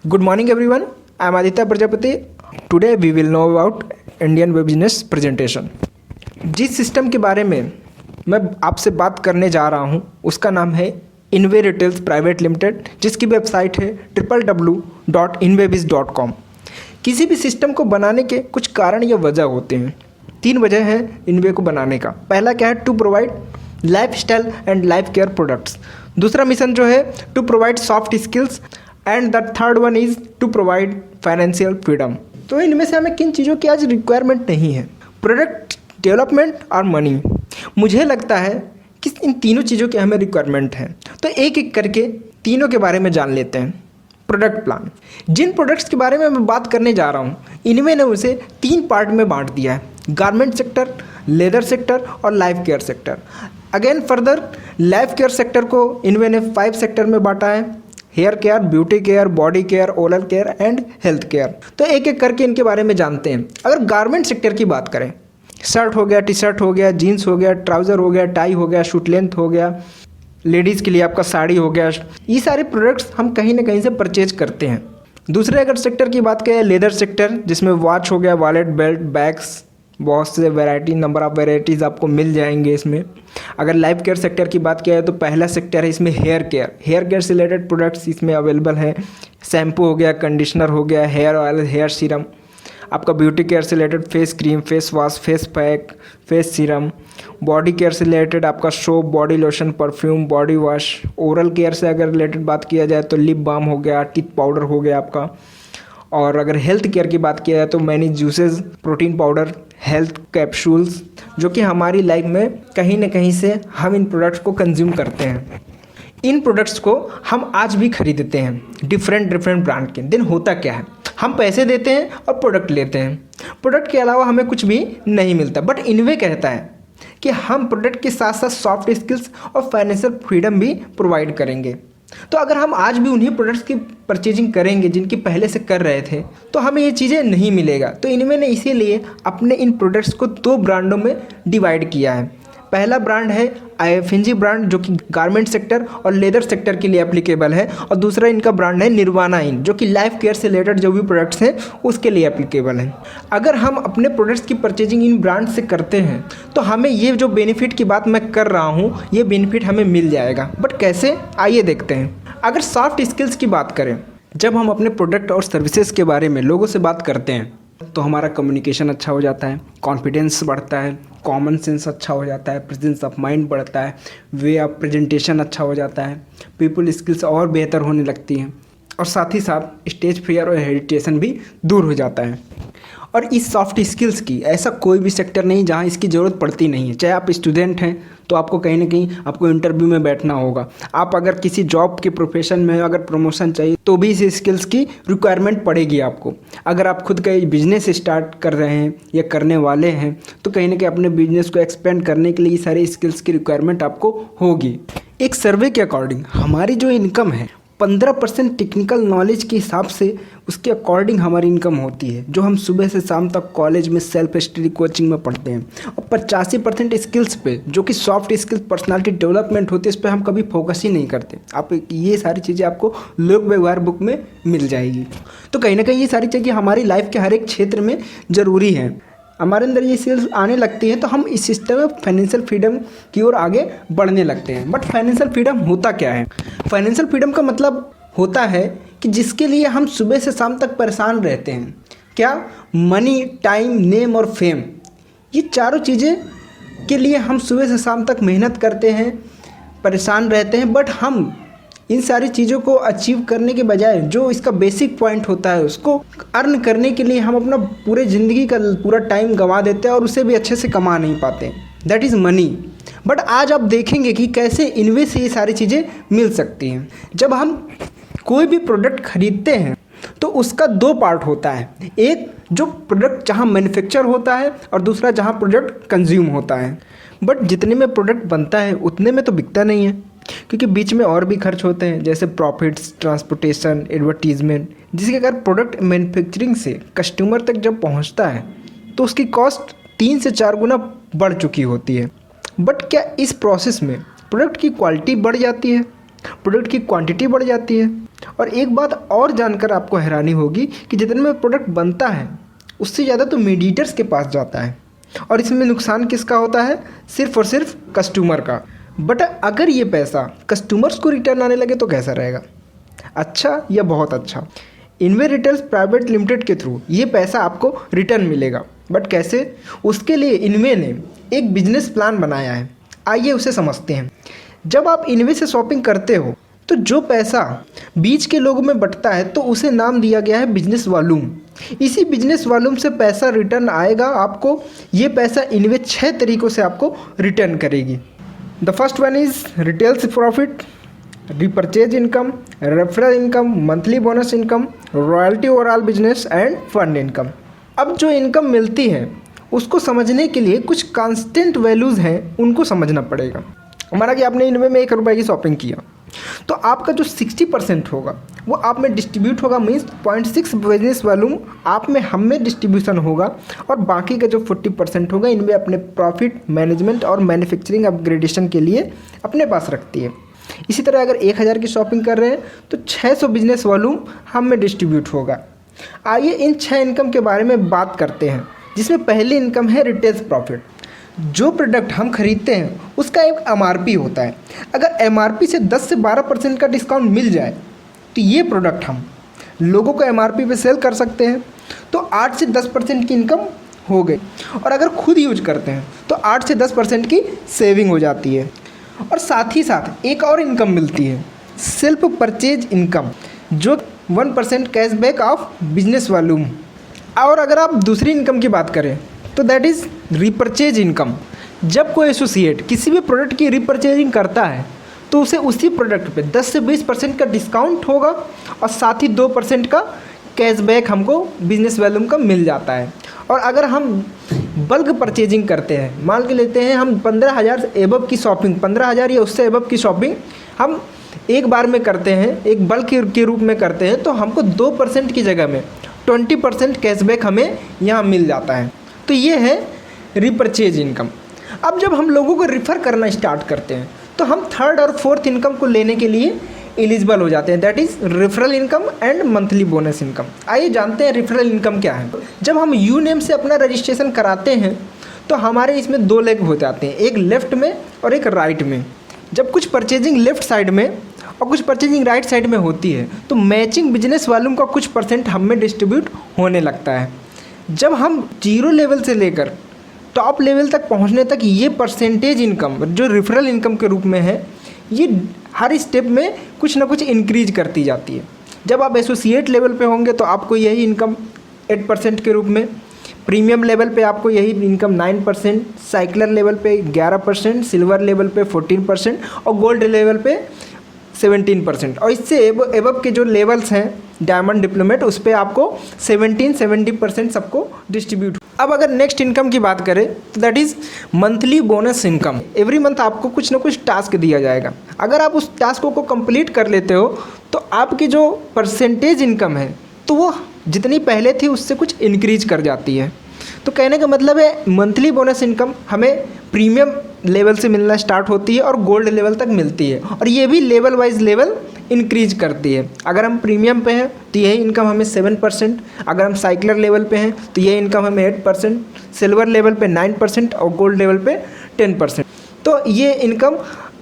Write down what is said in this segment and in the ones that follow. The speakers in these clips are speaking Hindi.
Good morning everyone. I am Aditya Prajapati. Today we will know about Indian Web Business Presentation. जिस सिस्टम के बारे में मैं आपसे बात करने जा रहा हूं उसका नाम है इनवे रिटेल्स प्राइवेट लिमिटेड, जिसकी वेबसाइट है www.inwebiz.com। किसी भी सिस्टम को बनाने के कुछ कारण या वजह होते हैं। 3 वजह है इनवे को बनाने का। पहला क्या है, to provide lifestyle and life care products. दूसरा मिशन जो है to provide soft skills and the third one is to provide financial freedom. तो इनमें से हमें किन चीज़ों की आज रिक्वायरमेंट नहीं है, प्रोडक्ट डेवलपमेंट और मनी। मुझे लगता है कि इन तीनों चीज़ों की हमें रिक्वायरमेंट है, तो एक एक करके तीनों के बारे में जान लेते हैं। प्रोडक्ट प्लान, जिन प्रोडक्ट्स के बारे में मैं बात करने जा रहा हूँ इनमें ने उसे 3 पार्ट में बांट दिया है, गारमेंट सेक्टर, लेदर सेक्टर और life care sector. Again further life care sector को इनमें ने 5 सेक्टर में बांटा है, hair care, beauty care, body care, oral care and health care. तो एक एक करके इनके बारे में जानते हैं। अगर गारमेंट सेक्टर की बात करें, शर्ट हो गया, टी शर्ट हो गया, जीन्स हो गया, ट्राउज़र हो गया, टाई हो गया, शूट लेंथ हो गया, लेडीज़ के लिए आपका साड़ी हो गया, ये सारे प्रोडक्ट्स हम कहीं ना कहीं से परचेज करते हैं। दूसरे अगर सेक्टर की बात करें, लेदर सेक्टर, जिसमें वॉच हो गया, वॉलेट, बेल्ट, बैग्स, बहुत से वैरायटी, नंबर ऑफ़ वैरायटीज़ आपको मिल जाएंगे इसमें। अगर लाइफ केयर सेक्टर की बात किया है तो पहला सेक्टर है इसमें हेयर केयर। हेयर केयर से रिलेटेड प्रोडक्ट्स इसमें अवेलेबल हैं। शैम्पू हो गया, कंडीशनर हो गया, हेयर ऑयल, हेयर सीरम। आपका ब्यूटी केयर से related face cream, face wash, face pack, face serum. Body care से रिलेटेड आपका soap, body lotion, perfume, body wash. Oral care से अगर रिलेटेड बात किया जाए तो लिप बाम हो गया, टीथ पाउडर हो गया आपका। और अगर हेल्थ केयर की बात किया जाए तो many juices, protein powder, health capsules, जो कि हमारी लाइफ में कहीं ना कहीं से हम इन प्रोडक्ट्स को कंज्यूम करते हैं। इन प्रोडक्ट्स को हम आज भी खरीदते हैं डिफरेंट ब्रांड के। देन होता क्या है, हम पैसे देते हैं और प्रोडक्ट लेते हैं। प्रोडक्ट के अलावा हमें कुछ भी नहीं मिलता। बट इनवे कहता है कि हम प्रोडक्ट के साथ साथ सॉफ्ट स्किल्स और फाइनेंशियल फ्रीडम भी प्रोवाइड करेंगे। तो अगर हम आज भी उन्हीं प्रोडक्ट्स की परचेजिंग करेंगे जिनकी पहले से कर रहे थे तो हमें ये चीज़ें नहीं मिलेगा। तो इनमें ने इसीलिए अपने इन प्रोडक्ट्स को 2 ब्रांडों में डिवाइड किया है। पहला ब्रांड है IFNG ब्रांड, जो कि गारमेंट सेक्टर और लेदर सेक्टर के लिए एप्लीकेबल है। और दूसरा इनका ब्रांड है निर्वाणा इन, जो कि लाइफ केयर से रिलेटेड जो भी प्रोडक्ट्स हैं उसके लिए एप्लीकेबल है। अगर हम अपने प्रोडक्ट्स की परचेजिंग इन ब्रांड से करते हैं तो हमें ये जो बेनिफिट की बात मैं कर रहा हूँ ये बेनिफिट हमें मिल जाएगा। बट कैसे, आइए देखते हैं। अगर सॉफ्ट स्किल्स की बात करें, जब हम अपने प्रोडक्ट और सर्विसेज के बारे में लोगों से बात करते हैं तो हमारा कम्युनिकेशन अच्छा हो जाता है, कॉन्फिडेंस बढ़ता है, कॉमन सेंस अच्छा हो जाता है, प्रेजेंस ऑफ माइंड बढ़ता है, वे ऑफ प्रेजेंटेशन अच्छा हो जाता है, पीपल स्किल्स और बेहतर होने लगती हैं, और साथ ही साथ स्टेज फियर और हेजिटेशन भी दूर हो जाता है। और इस सॉफ्ट स्किल्स की ऐसा कोई भी सेक्टर नहीं जहाँ इसकी ज़रूरत पड़ती नहीं है। चाहे आप स्टूडेंट हैं तो आपको कहीं ना कहीं आपको इंटरव्यू में बैठना होगा। आप अगर किसी जॉब के प्रोफेशन में अगर प्रमोशन चाहिए तो भी इस स्किल्स की रिक्वायरमेंट पड़ेगी आपको। अगर आप खुद का बिजनेस स्टार्ट कर रहे हैं या करने वाले हैं तो कहीं ना कहीं अपने बिजनेस को एक्सपेंड करने के लिए ये सारे स्किल्स की रिक्वायरमेंट आपको होगी। एक सर्वे के अकॉर्डिंग हमारी जो इनकम है 15% टेक्निकल नॉलेज के हिसाब से उसके अकॉर्डिंग हमारी इनकम होती है, जो हम सुबह से शाम तक कॉलेज में सेल्फ स्टडी कोचिंग में पढ़ते हैं। और 85% स्किल्स पे, जो कि सॉफ्ट स्किल्स, पर्सनालिटी डेवलपमेंट होती है, इस पर हम कभी फोकस ही नहीं करते। आप ये सारी चीज़ें आपको लोक व्यवहार बुक में मिल जाएगी। तो कहीं ना कहीं ये सारी चीज़ें हमारी लाइफ के हर एक क्षेत्र में ज़रूरी है। हमारे अंदर ये स्किल्स आने लगती हैं तो हम इस सिस्टम में फाइनेंशियल फ्रीडम की ओर आगे बढ़ने लगते हैं। बट फाइनेंशियल फ्रीडम होता क्या है? फाइनेंशियल फ्रीडम का मतलब होता है कि जिसके लिए हम सुबह से शाम तक परेशान रहते हैं। क्या? मनी, टाइम, नेम और फेम, ये चारों चीज़ें के लिए हम सुबह से शाम तक मेहनत करते हैं, परेशान रहते हैं। बट हम इन सारी चीज़ों को अचीव करने के बजाय जो इसका बेसिक पॉइंट होता है उसको अर्न करने के लिए हम अपना पूरे ज़िंदगी का पूरा टाइम गंवा देते हैं और उसे भी अच्छे से कमा नहीं पाते। That is money. बट आज आप देखेंगे कि कैसे इनवे से ये सारी चीज़ें मिल सकती हैं। जब हम कोई भी प्रोडक्ट खरीदते हैं तो उसका 2 पार्ट होता है, एक जो प्रोडक्ट जहाँ मैन्युफैक्चर होता है और दूसरा जहाँ प्रोडक्ट कंज्यूम होता है। बट जितने में प्रोडक्ट बनता है उतने में तो बिकता नहीं है, क्योंकि बीच में और भी खर्च होते हैं, जैसे प्रॉफिट्स, ट्रांसपोर्टेशन, एडवर्टीजमेंट, जिसके अगर प्रोडक्ट मैन्युफैक्चरिंग से कस्टमर तक जब पहुंचता है तो उसकी कॉस्ट 3 से 4 गुना बढ़ चुकी होती है। बट क्या इस प्रोसेस में प्रोडक्ट की क्वालिटी बढ़ जाती है? प्रोडक्ट की क्वांटिटी बढ़ जाती है। और एक बात और जानकर आपको हैरानी होगी कि जितने में प्रोडक्ट बनता है उससे ज़्यादा तो मीडिएटर्स के पास जाता है, और इसमें नुकसान किसका होता है? सिर्फ और सिर्फ कस्टमर का। बट अगर ये पैसा कस्टमर्स को रिटर्न आने लगे तो कैसा रहेगा? अच्छा या बहुत अच्छा। इनवे रिटेल्स प्राइवेट लिमिटेड के थ्रू ये पैसा आपको रिटर्न मिलेगा। बट कैसे? उसके लिए इनवे ने एक बिजनेस प्लान बनाया है, आइए उसे समझते हैं। जब आप इनवे से शॉपिंग करते हो तो जो पैसा बीच के लोगों में बंटता है तो उसे नाम दिया गया है बिजनेस वॉल्यूम। इसी बिजनेस वॉल्यूम से पैसा रिटर्न आएगा आपको। ये पैसा इनवे 6 तरीक़ों से आपको रिटर्न करेगी। The first one is retails profit, repurchase income, referral income, monthly bonus income, royalty overall business end fund income. अब जो इनकम मिलती है उसको समझने के लिए कुछ कांस्टेंट वैल्यूज़ हैं, उनको समझना पड़ेगा। माना कि आपने इनवे में 1 रुपये की शॉपिंग किया तो आपका जो 60% होगा वो आप में डिस्ट्रीब्यूट होगा, मीन्स 0.6 बिजनेस वॉल्यूम आप में हम में डिस्ट्रीब्यूशन होगा, और बाकी का जो 40% होगा इनमें अपने प्रॉफिट मैनेजमेंट और मैन्युफैक्चरिंग अपग्रेडेशन के लिए अपने पास रखती है। इसी तरह अगर 1000 की शॉपिंग कर रहे हैं तो 600 बिजनेस वॉल्यूम हम में डिस्ट्रीब्यूट होगा। आइए इन 6 इनकम के बारे में बात करते हैं, जिसमें पहली इनकम है रिटेल्स प्रॉफिट। जो प्रोडक्ट हम खरीदते हैं उसका एक MRP होता है। अगर MRP से 10 से 12% का डिस्काउंट मिल जाए तो ये प्रोडक्ट हम लोगों को MRP पे सेल कर सकते हैं, तो 8 से 10% की इनकम हो गई। और अगर खुद यूज करते हैं तो 8 से 10% की सेविंग हो जाती है। और साथ ही साथ एक और इनकम मिलती है, सेल्फ परचेज इनकम, जो 1% कैशबैक ऑफ बिजनेस वॉल्यूम। और अगर आप दूसरी इनकम की बात करें तो दैट इज़ रिपर्चेज इनकम। जब कोई एसोसिएट किसी भी प्रोडक्ट की रिपर्चेजिंग करता है तो उसे उसी प्रोडक्ट पे 10 से 20% का डिस्काउंट होगा, और साथ ही 2% का कैशबैक हमको बिजनेस वॉल्यूम का मिल जाता है। और अगर हम बल्क परचेजिंग करते हैं, मान के लेते हैं हम 15,000 से एबव की शॉपिंग, 15,000 या उससे एबव की शॉपिंग हम एक बार में करते हैं, एक बल्क के रूप में करते हैं, तो हमको 2% की जगह में 20% कैशबैक हमें यहाँ मिल जाता है। तो ये है रिपर्चेज इनकम। अब जब हम लोगों को रिफ़र करना स्टार्ट करते हैं तो हम 3rd और 4th इनकम को लेने के लिए एलिजिबल हो जाते हैं, that is referral income and monthly bonus income. आइए जानते हैं रेफरल इनकम क्या है। जब हम यू नेम से अपना रजिस्ट्रेशन कराते हैं तो हमारे इसमें 2 लेग हो जाते हैं, एक लेफ़्ट में और एक राइट में। जब कुछ परचेजिंग लेफ़्ट साइड में और कुछ परचेजिंग राइट साइड में होती है तो मैचिंग बिजनेस वॉल्यूम का कुछ % हम में डिस्ट्रीब्यूट होने लगता है। जब हम 0 लेवल से लेकर टॉप लेवल तक पहुंचने तक ये परसेंटेज इनकम जो रेफरल इनकम के रूप में है, ये हर स्टेप में कुछ ना कुछ इंक्रीज करती जाती है। जब आप एसोसिएट लेवल पे होंगे तो आपको यही इनकम 8% के रूप में, प्रीमियम लेवल पे आपको यही इनकम 9%, साइक्लर लेवल पे 11%, सिल्वर लेवल पे 14% और गोल्ड लेवल पे 17%। और इससे एबव के जो लेवल्स हैं डायमंड डिप्लोमेट, उस पर आपको 70% सबको डिस्ट्रीब्यूट। अब अगर नेक्स्ट इनकम की बात करें तो that is monthly bonus income. Every month आपको कुछ ना कुछ टास्क दिया जाएगा। अगर आप उस टास्क को कंप्लीट कर लेते हो तो आपकी जो परसेंटेज इनकम है तो वो जितनी पहले थी उससे कुछ इंक्रीज कर जाती है। तो कहने का मतलब है मंथली बोनस इनकम हमें प्रीमियम लेवल से मिलना स्टार्ट होती है और गोल्ड लेवल तक मिलती है, और ये भी लेवल वाइज लेवल इंक्रीज करती है। अगर हम प्रीमियम पे हैं तो यही इनकम हमें 7%, अगर हम साइक्लर लेवल पे हैं तो यही इनकम हमें 8%, सिल्वर लेवल पे 9% और गोल्ड लेवल पे 10%। तो ये इनकम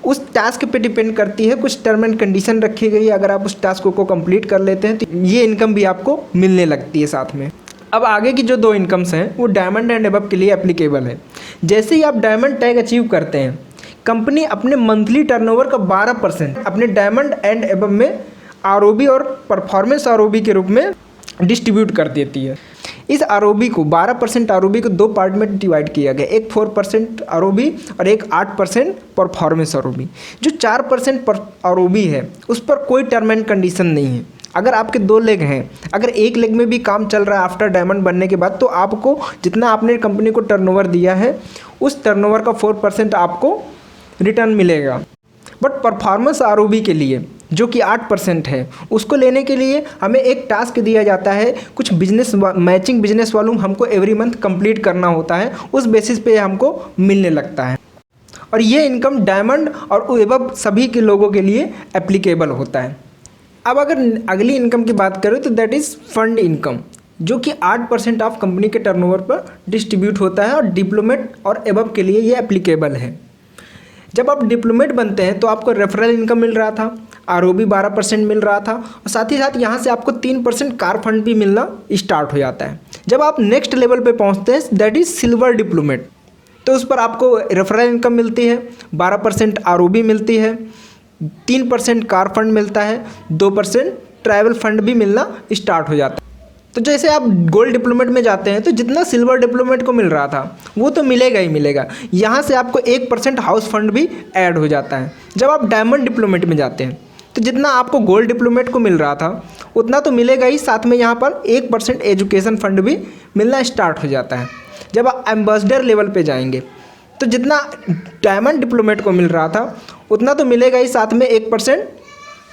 उस टास्क पे डिपेंड करती है, कुछ टर्म एंड कंडीशन रखी गई है। अगर आप उस टास्क को कंप्लीट कर लेते हैं तो ये इनकम भी आपको मिलने लगती है साथ में। अब आगे की जो 2 इनकम्स हैं वो डायमंड एंड एबव के लिए एप्लीकेबल है। जैसे ही आप डायमंड टैग अचीव करते हैं, कंपनी अपने मंथली टर्नओवर का 12% अपने डायमंड एंड एबव में ROB और परफॉर्मेंस ROB के रूप में डिस्ट्रीब्यूट कर देती है। इस ROB को 12% ROB को 2 पार्ट में डिवाइड किया गया, एक 4% ROB और एक 8% परफॉर्मेंस ROB। जो 4% ROB है उस पर कोई टर्म एंड कंडीशन नहीं है। अगर आपके 2 लेग हैं, अगर एक लेग में भी काम चल रहा है आफ्टर डायमंड बनने के बाद, तो आपको जितना आपने कंपनी को टर्नओवर दिया है उस टर्नओवर का 4% आपको रिटर्न मिलेगा। बट परफॉर्मेंस ROB के लिए जो कि 8% है, उसको लेने के लिए हमें एक टास्क दिया जाता है, कुछ बिजनेस मैचिंग बिजनेस वॉल्यूम हमको एवरी मंथ कंप्लीट करना होता है, उस बेसिस पे हमको मिलने लगता है। और ये इनकम डायमंड और एबव सभी के लोगों के लिए एप्लीकेबल होता है। अब अगर अगली इनकम की बात करें तो दैट इज़ फंड इनकम, जो कि 8% ऑफ कंपनी के टर्नओवर पर डिस्ट्रीब्यूट होता है और डिप्लोमेट और एबव के लिए ये एप्लीकेबल है। जब आप डिप्लोमेट बनते हैं तो आपको रेफरल इनकम मिल रहा था, आरओबी 12% मिल रहा था और साथ ही साथ यहाँ से आपको 3% कार फंड भी मिलना स्टार्ट हो जाता है। जब आप नेक्स्ट लेवल पे पहुँचते हैं दैट इज़ सिल्वर डिप्लोमेट, तो उस पर आपको रेफरल इनकम मिलती है, 12% आरओबी मिलती है, 3% कार फंड मिलता है, 2% ट्रैवल फंड भी मिलना स्टार्ट हो जाता है। तो जैसे आप गोल्ड डिप्लोमेट में जाते हैं तो जितना सिल्वर डिप्लोमेट को मिल रहा था वो तो मिलेगा ही मिलेगा, यहाँ से आपको 1% हाउस फंड भी ऐड हो जाता है। जब आप डायमंड डिप्लोमेट में जाते हैं तो जितना आपको गोल्ड डिप्लोमेट को मिल रहा था उतना तो मिलेगा ही, साथ में यहाँ पर 1% एजुकेशन फंड भी मिलना स्टार्ट हो जाता है। जब आप एम्बेसडर लेवल पे जाएंगे तो जितना डायमंड डिप्लोमेट को मिल रहा था उतना तो मिलेगा ही, साथ में 1%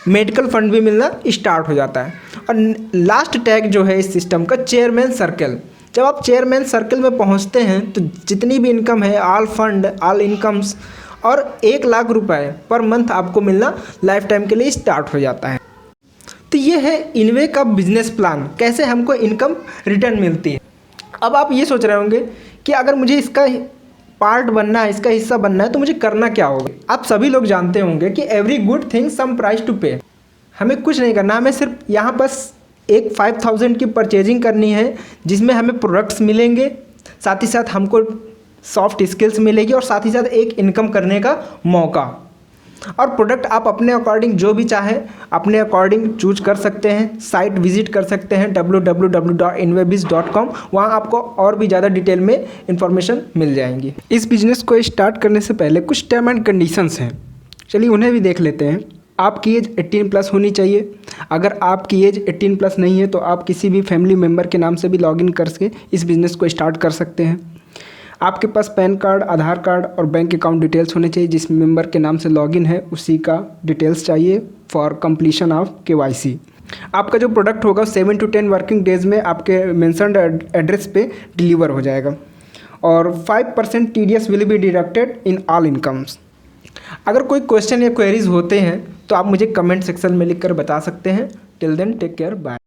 मेडिकल फंड भी मिलना स्टार्ट हो जाता है। और लास्ट टैग जो है इस सिस्टम का, चेयरमैन सर्कल। जब आप चेयरमैन सर्कल में पहुंचते हैं तो जितनी भी इनकम है, ऑल फंड, ऑल इनकम्स और 1 लाख रुपए पर मंथ आपको मिलना लाइफ टाइम के लिए स्टार्ट हो जाता है। तो ये है इनवे का बिजनेस प्लान, कैसे हमको इनकम रिटर्न मिलती है। अब आप ये सोच रहे होंगे कि अगर मुझे इसका पार्ट बनना है, इसका हिस्सा बनना है तो मुझे करना क्या होगा। आप सभी लोग जानते होंगे कि every good thing some price to pay. हमें कुछ नहीं करना, हमें सिर्फ यहाँ बस एक 5000 की परचेजिंग करनी है जिसमें हमें प्रोडक्ट्स मिलेंगे, साथ ही साथ हमको सॉफ्ट स्किल्स मिलेगी और साथ ही साथ एक इनकम करने का मौका। और प्रोडक्ट आप अपने अकॉर्डिंग जो भी चाहें अपने अकॉर्डिंग चूज कर सकते हैं। साइट विजिट कर सकते हैं www.invebiz.com, वहाँ आपको और भी ज़्यादा डिटेल में इंफॉर्मेशन मिल जाएंगी। इस बिज़नेस को स्टार्ट करने से पहले कुछ टर्म एंड कंडीशंस हैं, चलिए उन्हें भी देख लेते हैं। आपकी एज 18+ होनी चाहिए। अगर आपकी एज 18+ नहीं है तो आप किसी भी फैमिली मेम्बर के नाम से भी लॉगिन करके इस बिज़नेस को स्टार्ट कर सकते हैं। आपके पास पैन कार्ड, आधार कार्ड और बैंक अकाउंट डिटेल्स होने चाहिए। जिस मेंबर के नाम से लॉगिन है उसी का डिटेल्स चाहिए फॉर कंप्लीशन ऑफ KYC। आपका जो प्रोडक्ट होगा 7 to 10 वर्किंग डेज में आपके मेंशन्ड एड्रेस पे डिलीवर हो जाएगा और 5% TDS will be deducted in all incomes. अगर कोई क्वेश्चन या क्वेरीज होते हैं तो आप मुझे कमेंट सेक्शन में लिख कर बता सकते हैं। Till then take care, bye.